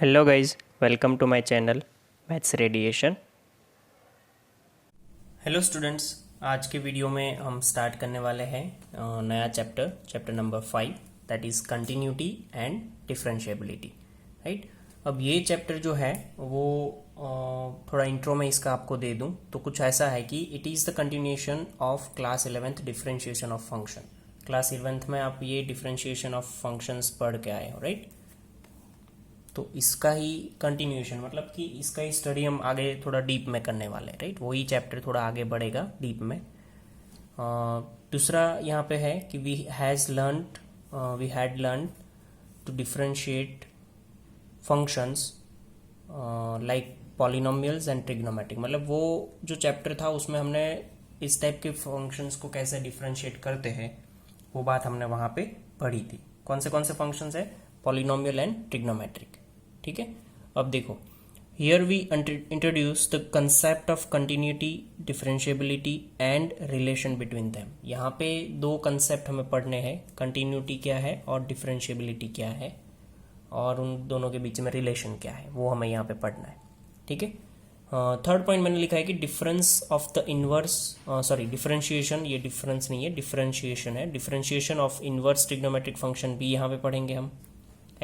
Hello guys, welcome to my channel maths radiation. Hello students, आज के video में हम स्टार्ट करने वाले हैं नया chapter number 5, that is continuity and differentiability. Right. अब ये चैप्टर जो है वो थोड़ा इंट्रो में इसका आपको दे दूं तो कुछ ऐसा है कि it is the continuation of class 11th differentiation of function. Class 11th में आप ये डिफरेंशिएशन ऑफ फंक्शंस पढ़ के आए हो, राइट। तो इसका ही कंटिन्यूएशन, मतलब कि इसका ही स्टडी हम आगे थोड़ा डीप में करने वाले हैं, राइट। वही चैप्टर थोड़ा आगे बढ़ेगा डीप में। दूसरा यहाँ पे है कि we had learn to differentiate functions like polynomials and trigonometric. मतलब वो जो चैप्टर था उसमें हमने इस टाइप के फंक्शंस को कैसे डिफरेंशिएट करते हैं वो बात हमने वहाँ पे पढ़ी थी। कौन से फंक्शंस है? Polynomial and trigonometric. ठीक है। अब देखो, here we introduce the concept of continuity, differentiability and relation between them. यहाँ पे दो कंसेप्ट हमें पढ़ने हैं, कंटिन्यूटी क्या है और डिफरेंशिएबिलिटी क्या है, और उन दोनों के बीच में रिलेशन क्या है वो हमें यहाँ पे पढ़ना है। ठीक है। थर्ड पॉइंट मैंने लिखा है कि difference of the inverse, differentiation, ये डिफरेंस नहीं है, डिफरेंशिएशन है। Differentiation of inverse trigonometric function भी यहाँ पे पढ़ेंगे हम।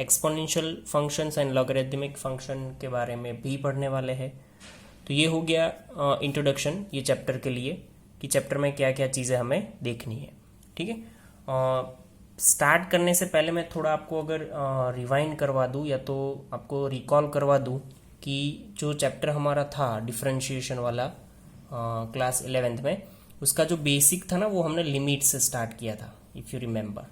Exponential functions and logarithmic function के बारे में भी पढ़ने वाले हैं। तो ये हो गया इंट्रोडक्शन ये चैप्टर के लिए कि चैप्टर में क्या क्या चीज़ें हमें देखनी है। ठीक है। स्टार्ट करने से पहले मैं थोड़ा आपको अगर रिवाइंड करवा दूँ या तो आपको रिकॉल करवा दूँ कि जो चैप्टर हमारा था डिफरेंशिएशन वाला क्लास 11th में, उसका जो बेसिक था ना वो हमने लिमिट से स्टार्ट किया था, इफ़ यू रिमेंबर,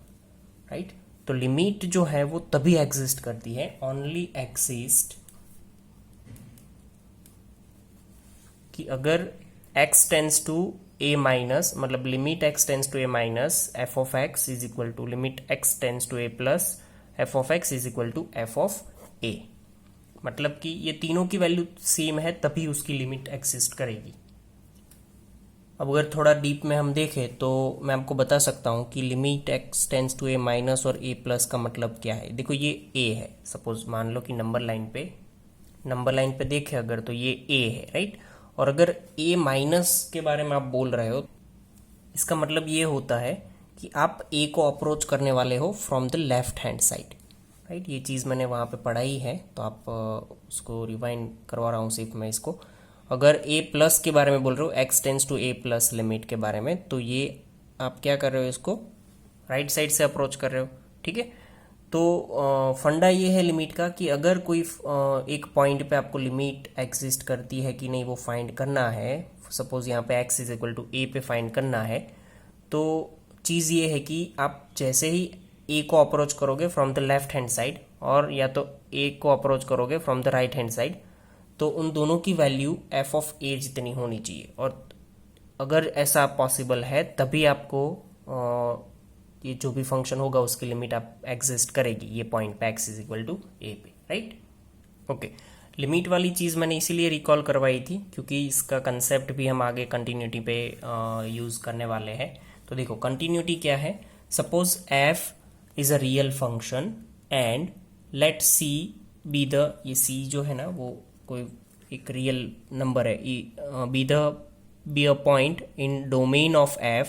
राइट। तो लिमिट जो है वो तभी एग्जिस्ट करती है, ओनली एग्जिस्ट कि अगर x tends to a minus, मतलब limit x tends to a minus f of x is equal to limit x tends to a plus f of x is equal to f of a। मतलब कि ये तीनों की value same है तभी उसकी limit exist करेगी। अब अगर थोड़ा डीप में हम देखें तो मैं आपको बता सकता हूँ कि limit x tends to a minus और a प्लस का मतलब क्या है। देखो ये a है, सपोज मान लो कि नंबर लाइन पे देखें अगर तो ये a है, राइट। और अगर a माइनस के बारे में आप बोल रहे हो, इसका मतलब ये होता है कि आप a को अप्रोच करने वाले हो from the left hand side, right. ये चीज़ मैंने वहाँ पे पढ़ाई है तो आप उसको रिवाइंड करवा रहा हूँ सिर्फ मैं इसको। अगर a प्लस के बारे में बोल रहे हो, x tends to a plus limit के बारे में, तो ये आप क्या कर रहे हो, इसको राइट साइड से अप्रोच कर रहे हो। ठीक है। तो फंडा ये है लिमिट का कि अगर कोई एक पॉइंट पे आपको लिमिट एग्जिस्ट करती है कि नहीं वो फाइंड करना है। सपोज यहाँ पे x is equal to a पे फाइंड करना है, तो चीज़ ये है कि आप जैसे ही a को अप्रोच करोगे from the left hand side और या तो a को अप्रोच करोगे from the right hand side, तो उन दोनों की वैल्यू f ऑफ a जितनी होनी चाहिए। और अगर ऐसा पॉसिबल है तभी आपको ये जो भी फंक्शन होगा उसकी लिमिट आप एग्जिस्ट करेगी ये पॉइंट पे x is equal to a पे, राइट। ओके। लिमिट वाली चीज़ मैंने इसीलिए रिकॉल करवाई थी क्योंकि इसका कंसेप्ट भी हम आगे कंटिन्यूटी पे यूज़ करने वाले हैं। तो देखो कंटिन्यूटी क्या है। Suppose f is a real function and let c be the, ये c जो है ना वो कोई एक रियल नंबर है, be a point in domain of f,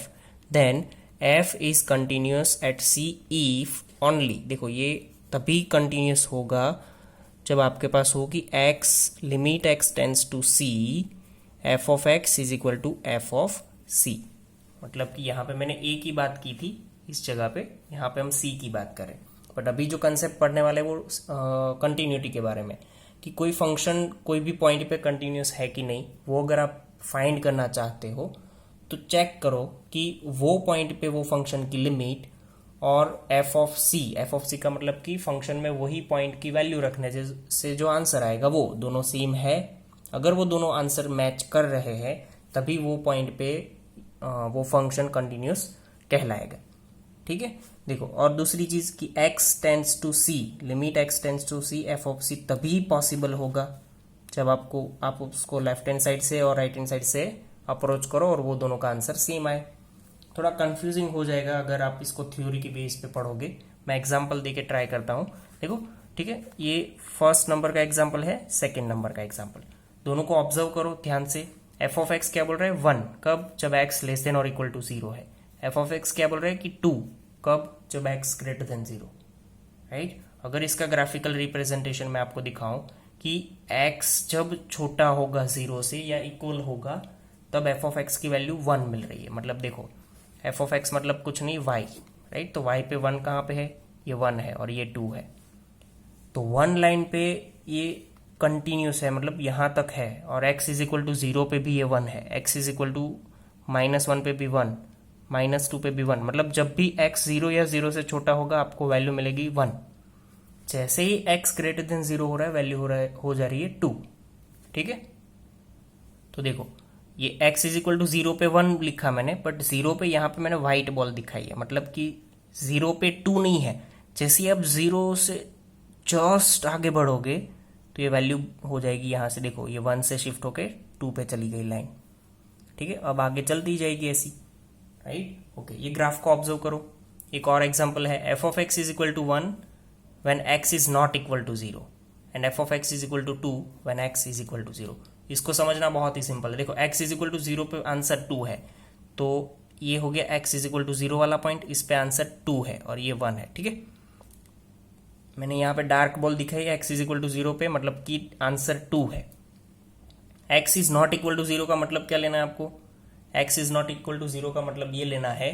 then f is continuous at c if only. देखो ये तभी कंटिन्यूस होगा जब आपके पास हो कि x limit x tends to c f of x is equal to f of c। मतलब कि यहाँ पे मैंने a की बात की थी इस जगह पे, यहाँ पे हम c की बात करें। बट अभी जो कंसेप्ट पढ़ने वाले वो कंटिन्यूटी के बारे में कि कोई फंक्शन कोई भी पॉइंट पे कंटिन्यूस है कि नहीं, वो अगर आप फाइंड करना चाहते हो तो चेक करो कि वो पॉइंट पे वो फंक्शन की लिमिट और f ऑफ c का मतलब कि फंक्शन में वही पॉइंट की वैल्यू रखने से जो आंसर आएगा वो दोनों सेम है। अगर वो दोनों आंसर मैच कर रहे हैं तभी वो पॉइंट पे वो फंक्शन कंटिन्यूस कहलाएगा। ठीक है। देखो और दूसरी चीज़ कि x tends to c, limit x tends to c f of c तभी पॉसिबल होगा जब आप उसको लेफ्ट हैंड साइड से और राइट हैंड साइड से अप्रोच करो और वो दोनों का आंसर सेम आए। थोड़ा कंफ्यूजिंग हो जाएगा अगर आप इसको थ्योरी के बेस पे पढ़ोगे। मैं एग्जांपल देके ट्राई करता हूँ। देखो ठीक है, ये फर्स्ट नंबर का एग्जाम्पल है, सेकेंड नंबर का एग्जाम्पल, दोनों को ऑब्जर्व करो ध्यान से। एफ ऑफ एक्स क्या बोल रहा है 1, कब, जब एक्स लेस देन और इक्वल टू 0 है। एफ ऑफ एक्स क्या बोल रहा है कि 2, कब, जब एक्स ग्रेटर देन 0, राइट। अगर इसका ग्राफिकल रिप्रेजेंटेशन मैं आपको दिखाऊं कि x जब छोटा होगा 0 से या इक्वल होगा तब एफ ऑफ एक्स की वैल्यू 1 मिल रही है। मतलब देखो एफ ऑफ एक्स मतलब कुछ नहीं y, राइट। तो y पे 1 कहाँ पे है, ये 1 है और ये 2 है। तो 1 लाइन पे ये कंटिन्यूस है, मतलब यहाँ तक है, और x इज इक्वल टू 0 पे भी ये 1 है, x इज इक्वल टू -1 पे भी 1, -2 पे भी 1, मतलब जब भी x 0 या 0 से छोटा होगा आपको वैल्यू मिलेगी 1। जैसे ही x ग्रेटर देन 0 हो रहा है वैल्यू हो जा रही है 2, ठीक है। तो देखो ये x इज इक्वल टू 0 पे 1 लिखा मैंने, बट 0 पे यहाँ पे मैंने व्हाइट बॉल दिखाई है, मतलब कि 0 पे 2 नहीं है। जैसे ही आप 0 से जस्ट आगे बढ़ोगे तो ये वैल्यू हो जाएगी यहाँ से, देखो ये 1 से शिफ्ट होके 2 पे चली गई लाइन, ठीक है। अब आगे चलती जाएगी ऐसी, राइट। ओके, ये ग्राफ को ऑब्जर्व करो। एक और एग्जांपल है, F of X is equal to 1 when x is not equal to 0 and F of X is equal to 2 when x is equal to 0। इसको समझना बहुत ही सिंपल है। देखो x इज इक्वल टू 0 पे आंसर 2 है, तो ये हो गया x इज इक्वल टू 0 वाला पॉइंट, इस पे आंसर 2 है और ये 1 है, ठीक है। मैंने यहाँ पे डार्क बॉल दिखाई है x इज इक्वल टू 0 पे, मतलब कि आंसर 2 है। x is not equal to 0 का मतलब क्या लेना है आपको, x is not equal to 0 का मतलब ये लेना है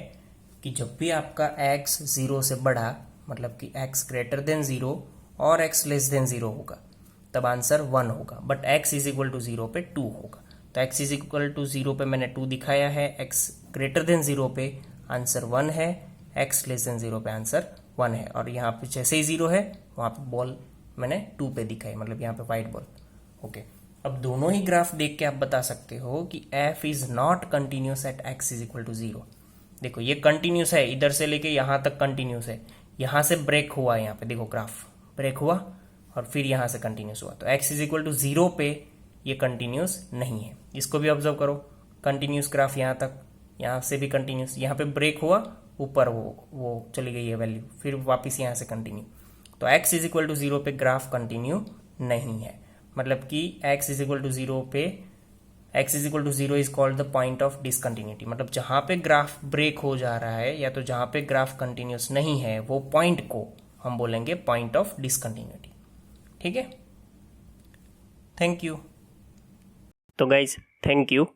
कि जब भी आपका x 0 से बढ़ा, मतलब कि x ग्रेटर देन 0 और x लेस देन 0 होगा तब आंसर 1 होगा, but x is equal to 0 पे 2 होगा। तो x इज इक्वल टू 0 पे मैंने 2 दिखाया है, x ग्रेटर देन 0 पे आंसर 1 है, x लेस देन 0 पे आंसर 1 है, और यहाँ पे जैसे ही 0 है वहाँ पे बॉल मैंने 2 पे दिखाई, मतलब यहाँ पे व्हाइट बॉल। ओके, अब दोनों ही ग्राफ देख के आप बता सकते हो कि f is not continuous at x is equal to 0। देखो ये कंटिन्यूस है, इधर से लेके यहाँ तक कंटिन्यूस है, यहाँ से ब्रेक हुआ, यहाँ पे देखो ग्राफ ब्रेक हुआ और फिर यहाँ से कंटिन्यूस हुआ, तो x इज इक्वल टू 0 पे ये कंटिन्यूस नहीं है। इसको भी ऑब्जर्व करो, कंटिन्यूस ग्राफ यहाँ तक, यहाँ से भी कंटिन्यूस, यहाँ पे ब्रेक हुआ, ऊपर वो चली गई है वैल्यू, फिर वापस यहाँ से कंटिन्यू। तो x इज इक्वल टू 0 पे ग्राफ कंटिन्यू नहीं है, मतलब कि x इज इक्वल टू 0 पे x is equal to 0 is called the point of discontinuity. मतलब जहां पे ग्राफ ब्रेक हो जा रहा है या तो जहां पे ग्राफ कंटिन्यूस नहीं है वो पॉइंट को हम बोलेंगे पॉइंट ऑफ डिसकंटिन्यूटी, ठीक है। Thank you. तो गाइज थैंक यू।